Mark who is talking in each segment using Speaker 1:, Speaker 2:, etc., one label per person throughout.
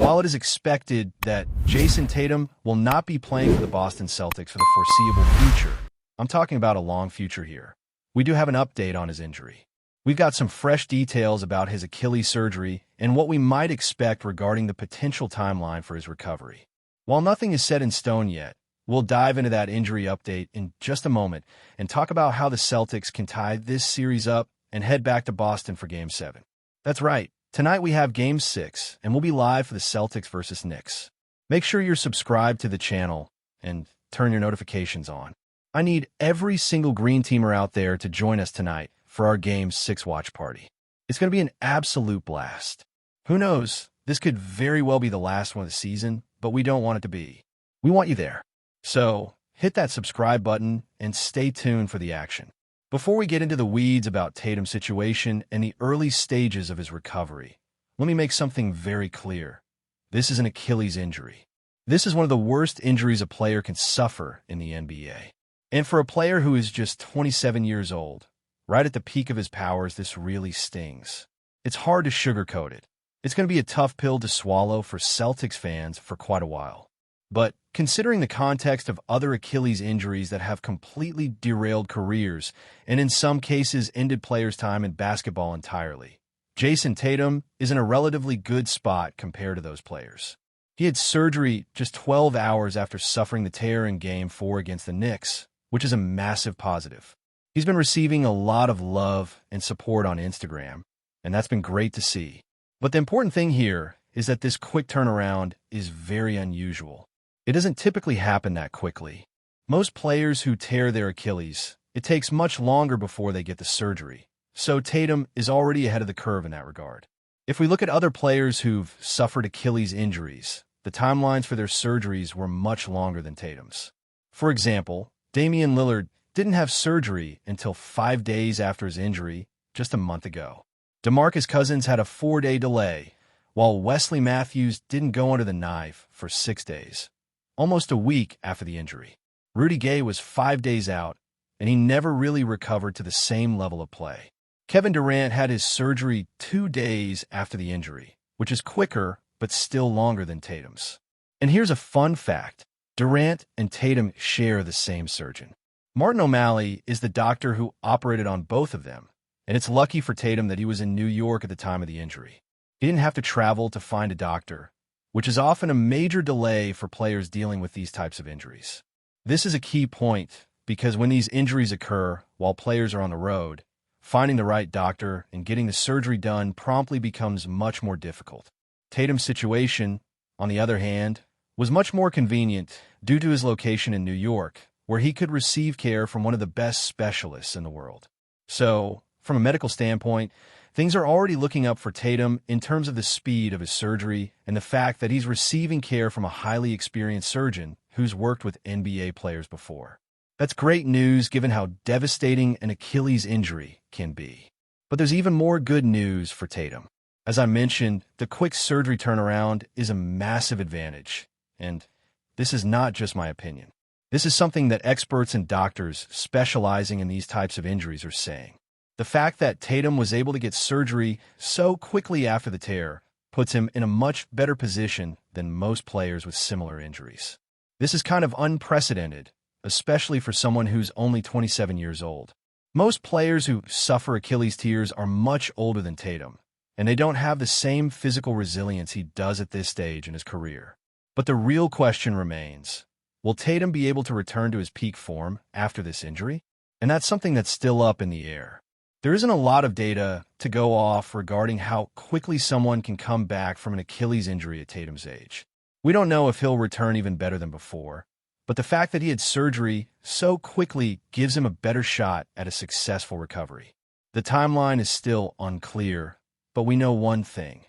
Speaker 1: while it is expected that Jason Tatum will not be playing for the Boston Celtics for the foreseeable future, I'm talking about a long future here, we do have an update on his injury. We've got some fresh details about his Achilles surgery and what we might expect regarding the potential timeline for his recovery. While nothing is set in stone yet, we'll dive into that injury update in just a moment and talk about how the Celtics can tie this series up and head back to Boston for Game 7. That's right, tonight we have Game 6, and we'll be live for the Celtics versus Knicks. Make sure you're subscribed to the channel and turn your notifications on. I need every single green teamer out there to join us tonight for our Game 6 watch party. It's going to be an absolute blast. Who knows, this could very well be the last one of the season, but we don't want it to be. We want you there. So, hit that subscribe button and stay tuned for the action. Before we get into the weeds about Tatum's situation and the early stages of his recovery, let me make something very clear. This is an Achilles injury. This is one of the worst injuries a player can suffer in the NBA. And for a player who is just 27 years old, right at the peak of his powers, this really stings. It's hard to sugarcoat it. It's going to be a tough pill to swallow for Celtics fans for quite a while. But considering the context of other Achilles injuries that have completely derailed careers and in some cases ended players' time in basketball entirely, Jason Tatum is in a relatively good spot compared to those players. He had surgery just 12 hours after suffering the tear in Game 4 against the Knicks, which is a massive positive. He's been receiving a lot of love and support on Instagram, and that's been great to see. But the important thing here is that this quick turnaround is very unusual. It doesn't typically happen that quickly. Most players who tear their Achilles, it takes much longer before they get the surgery. So Tatum is already ahead of the curve in that regard. If we look at other players who've suffered Achilles injuries, the timelines for their surgeries were much longer than Tatum's. For example, Damian Lillard didn't have surgery until 5 days after his injury just a month ago. DeMarcus Cousins had a 4-day delay, while Wesley Matthews didn't go under the knife for 6 days, almost a week after the injury. Rudy Gay was 5 days out, and he never really recovered to the same level of play. Kevin Durant had his surgery 2 days after the injury, which is quicker but still longer than Tatum's. And here's a fun fact. Durant and Tatum share the same surgeon. Martin O'Malley is the doctor who operated on both of them, and it's lucky for Tatum that he was in New York at the time of the injury. He didn't have to travel to find a doctor, which is often a major delay for players dealing with these types of injuries. This is a key point because when these injuries occur while players are on the road, finding the right doctor and getting the surgery done promptly becomes much more difficult. Tatum's situation, on the other hand, was much more convenient due to his location in New York, where he could receive care from one of the best specialists in the world. So, from a medical standpoint, things are already looking up for Tatum in terms of the speed of his surgery and the fact that he's receiving care from a highly experienced surgeon who's worked with NBA players before. That's great news given how devastating an Achilles injury can be. But there's even more good news for Tatum. As I mentioned, the quick surgery turnaround is a massive advantage, and this is not just my opinion. This is something that experts and doctors specializing in these types of injuries are saying. The fact that Tatum was able to get surgery so quickly after the tear puts him in a much better position than most players with similar injuries. This is kind of unprecedented, especially for someone who's only 27 years old. Most players who suffer Achilles tears are much older than Tatum, and they don't have the same physical resilience he does at this stage in his career. But the real question remains, will Tatum be able to return to his peak form after this injury? And that's something that's still up in the air. There isn't a lot of data to go off regarding how quickly someone can come back from an Achilles injury at Tatum's age. We don't know if he'll return even better than before, but the fact that he had surgery so quickly gives him a better shot at a successful recovery. The timeline is still unclear, but we know one thing.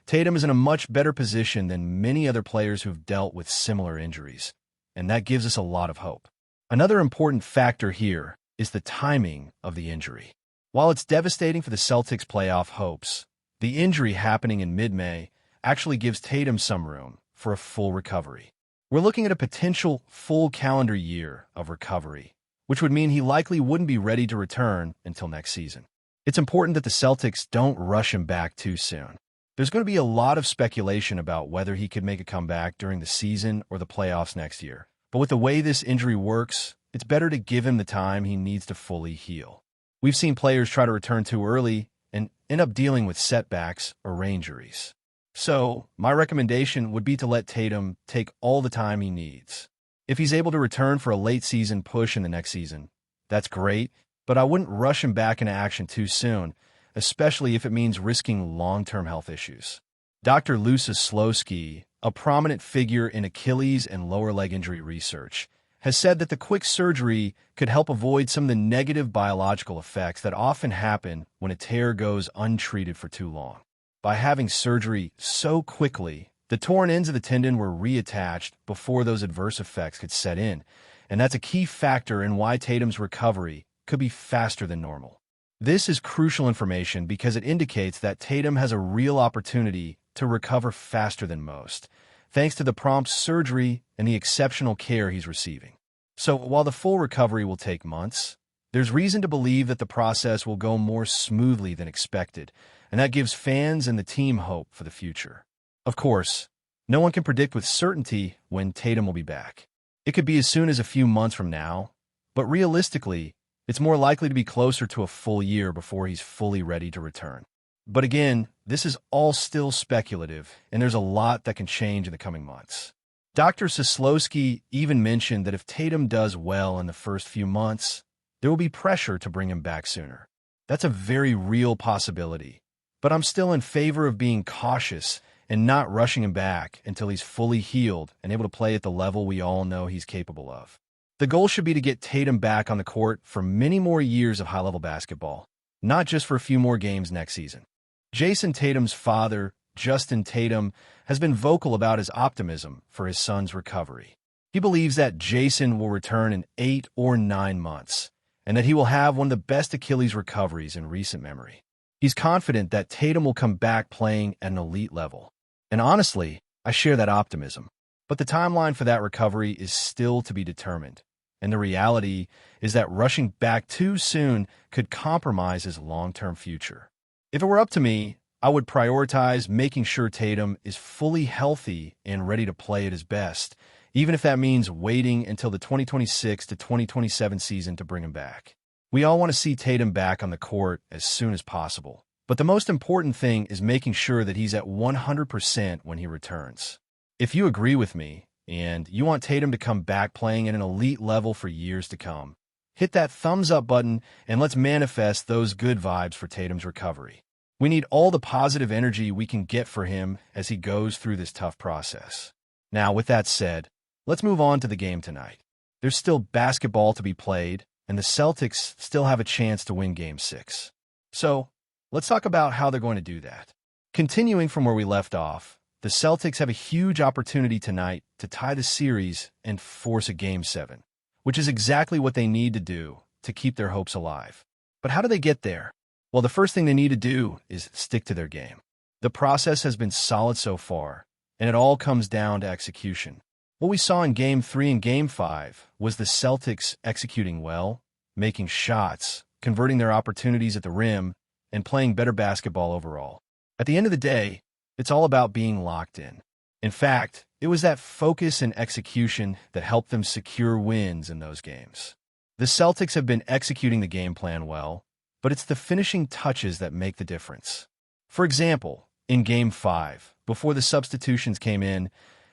Speaker 1: Tatum is in a much better position than many other players who've dealt with similar injuries, and that gives us a lot of hope. Another important factor here is the timing of the injury. While it's devastating for the Celtics' playoff hopes, the injury happening in mid-May actually gives Tatum some room for a full recovery. We're looking at a potential full calendar year of recovery, which would mean he likely wouldn't be ready to return until next season. It's important that the Celtics don't rush him back too soon. There's going to be a lot of speculation about whether he could make a comeback during the season or the playoffs next year. But with the way this injury works, it's better to give him the time he needs to fully heal. We've seen players try to return too early and end up dealing with setbacks or injuries. So, my recommendation would be to let Tatum take all the time he needs. If he's able to return for a late season push in the next season, that's great, but I wouldn't rush him back into action too soon, especially if it means risking long-term health issues. Dr. Lusa Slowski, a prominent figure in Achilles and lower leg injury research, has said that the quick surgery could help avoid some of the negative biological effects that often happen when a tear goes untreated for too long. By having surgery so quickly, the torn ends of the tendon were reattached before those adverse effects could set in, and that's a key factor in why Tatum's recovery could be faster than normal. This is crucial information because it indicates that Tatum has a real opportunity to recover faster than most, thanks to the prompt surgery and the exceptional care he's receiving. So while the full recovery will take months, there's reason to believe that the process will go more smoothly than expected, and that gives fans and the team hope for the future. Of course, no one can predict with certainty when Tatum will be back. It could be as soon as a few months from now, but realistically, it's more likely to be closer to a full year before he's fully ready to return. But again, this is all still speculative, and there's a lot that can change in the coming months. Dr. Soslowski even mentioned that if Tatum does well in the first few months, there will be pressure to bring him back sooner. That's a very real possibility, but I'm still in favor of being cautious and not rushing him back until he's fully healed and able to play at the level we all know he's capable of. The goal should be to get Tatum back on the court for many more years of high-level basketball, not just for a few more games next season. Jason Tatum's father, Justin Tatum, has been vocal about his optimism for his son's recovery. He believes that Jason will return in 8 or 9 months, and that he will have one of the best Achilles recoveries in recent memory. He's confident that Tatum will come back playing at an elite level. And honestly, I share that optimism. But the timeline for that recovery is still to be determined. And the reality is that rushing back too soon could compromise his long-term future. If it were up to me, I would prioritize making sure Tatum is fully healthy and ready to play at his best, even if that means waiting until the 2026 to 2027 season to bring him back. We all want to see Tatum back on the court as soon as possible, but the most important thing is making sure that he's at 100% when he returns. If you agree with me, and you want Tatum to come back playing at an elite level for years to come, hit that thumbs up button and let's manifest those good vibes for Tatum's recovery. We need all the positive energy we can get for him as he goes through this tough process. Now, with that said, let's move on to the game tonight. There's still basketball to be played, and the Celtics still have a chance to win Game 6. So, let's talk about how they're going to do that. Continuing from where we left off, the Celtics have a huge opportunity tonight to tie the series and force a Game 7, which is exactly what they need to do to keep their hopes alive. But how do they get there? Well, the first thing they need to do is stick to their game. The process has been solid so far, and it all comes down to execution. What we saw in Game 3 and Game 5 was the Celtics executing well, making shots, converting their opportunities at the rim, and playing better basketball overall. At the end of the day, it's all about being locked in. In fact, it was that focus and execution that helped them secure wins in those games. The Celtics have been executing the game plan well, but it's the finishing touches that make the difference. For example, in Game 5, before the substitutions came in,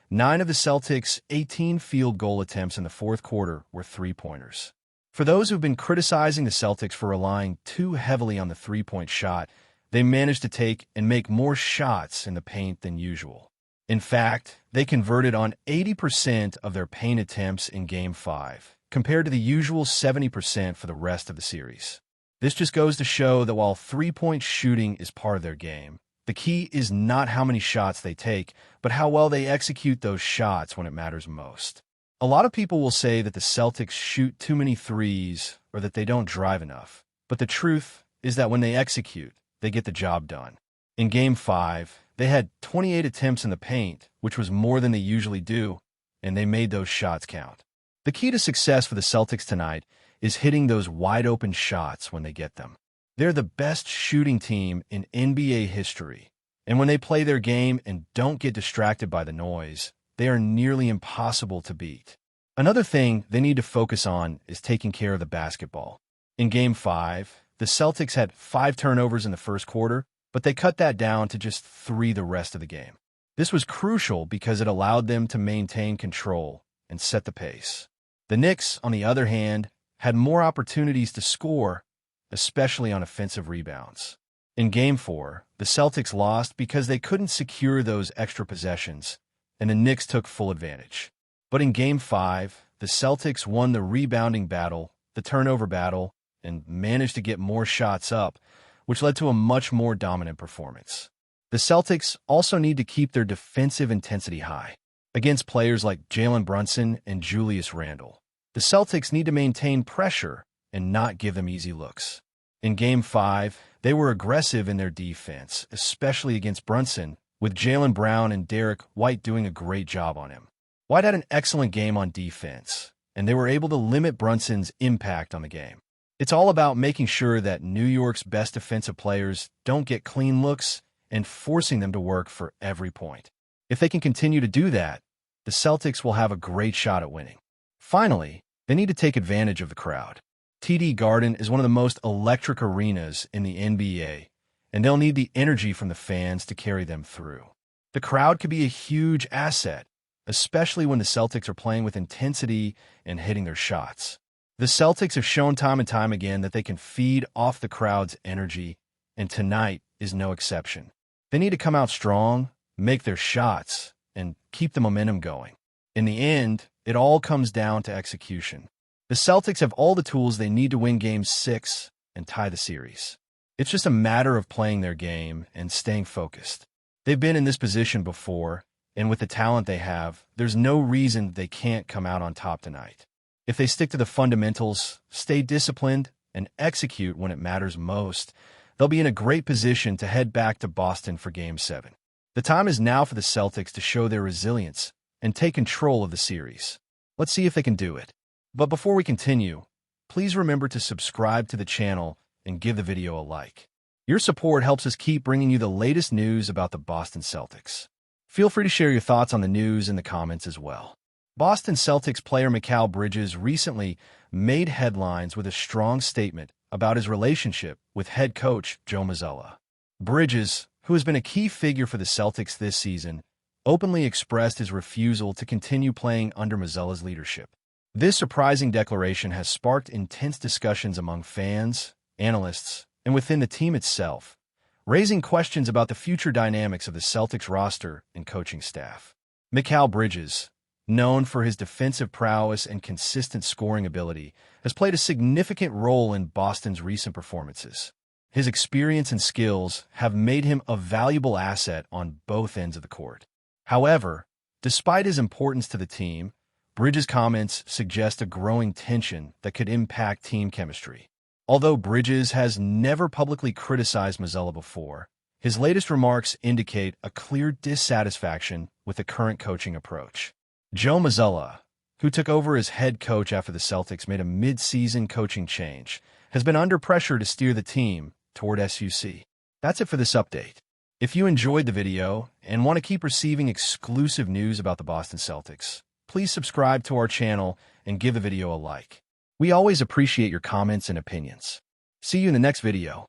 Speaker 1: 9 of the Celtics' 18 field goal attempts in the fourth quarter were three-pointers. For those who've been criticizing the Celtics for relying too heavily on the three-point shot, they managed to take and make more shots in the paint than usual. In fact, they converted on 80% of their paint attempts in Game 5, compared to the usual 70% for the rest of the series. This just goes to show that while three-point shooting is part of their game, the key is not how many shots they take, but how well they execute those shots when it matters most. A lot of people will say that the Celtics shoot too many threes or that they don't drive enough, but the truth is that when they execute, they get the job done. In Game 5, they had 28 attempts in the paint, which was more than they usually do, and they made those shots count. The key to success for the Celtics tonight is hitting those wide-open shots when they get them. They're the best shooting team in NBA history, And when they play their game and don't get distracted by the noise, they are nearly impossible to beat. Another thing they need to focus on is taking care of the basketball. In Game 5, the Celtics had 5 turnovers in the first quarter, but they cut that down to just 3 the rest of the game. This was crucial because it allowed them to maintain control and set the pace. The Knicks, on the other hand, had more opportunities to score, especially on offensive rebounds. In Game 4, the Celtics lost because they couldn't secure those extra possessions, and the Knicks took full advantage. But in Game 5, the Celtics won the rebounding battle, the turnover battle, and managed to get more shots up, which led to a much more dominant performance. The Celtics also need to keep their defensive intensity high against players like Jalen Brunson and Julius Randle. The Celtics need to maintain pressure and not give them easy looks. In Game 5, they were aggressive in their defense, especially against Brunson, with Jaylen Brown and Derek White doing a great job on him. White had an excellent game on defense, and they were able to limit Brunson's impact on the game. It's all about making sure that New York's best defensive players don't get clean looks and forcing them to work for every point. If they can continue to do that, the Celtics will have a great shot at winning. Finally, they need to take advantage of the crowd. TD Garden is one of the most electric arenas in the NBA, and they'll need the energy from the fans to carry them through. The crowd could be a huge asset, especially when the Celtics are playing with intensity and hitting their shots. The Celtics have shown time and time again that they can feed off the crowd's energy, and tonight is no exception. They need to come out strong, make their shots, and keep the momentum going. In the end, it all comes down to execution. The Celtics have all the tools they need to win Game 6 and tie the series. It's just a matter of playing their game and staying focused. They've been in this position before, and with the talent they have, there's no reason they can't come out on top tonight. If they stick to the fundamentals, stay disciplined, and execute when it matters most, they'll be in a great position to head back to Boston for Game 7. The time is now for the Celtics to show their resilience and take control of the series. Let's see if they can do it. But before we continue, please remember to subscribe to the channel and give the video a like. Your support helps us keep bringing you the latest news about the Boston Celtics. Feel free to share your thoughts on the news in the comments as well. Boston Celtics player Mikal Bridges recently made headlines with a strong statement about his relationship with head coach Joe Mazzulla. Bridges, who has been a key figure for the Celtics this season, openly expressed his refusal to continue playing under Mazzulla's leadership. This surprising declaration has sparked intense discussions among fans, analysts, and within the team itself, raising questions about the future dynamics of the Celtics roster and coaching staff. Mikal Bridges, known for his defensive prowess and consistent scoring ability, has played a significant role in Boston's recent performances. His experience and skills have made him a valuable asset on both ends of the court. However, despite his importance to the team, Bridges' comments suggest a growing tension that could impact team chemistry. Although Bridges has never publicly criticized Mazzulla before, his latest remarks indicate a clear dissatisfaction with the current coaching approach. Joe Mazzulla, who took over as head coach after the Celtics made a mid-season coaching change, has been under pressure to steer the team toward SUC. That's it for this update. If you enjoyed the video and want to keep receiving exclusive news about the Boston Celtics, please subscribe to our channel and give the video a like. We always appreciate your comments and opinions. See you in the next video.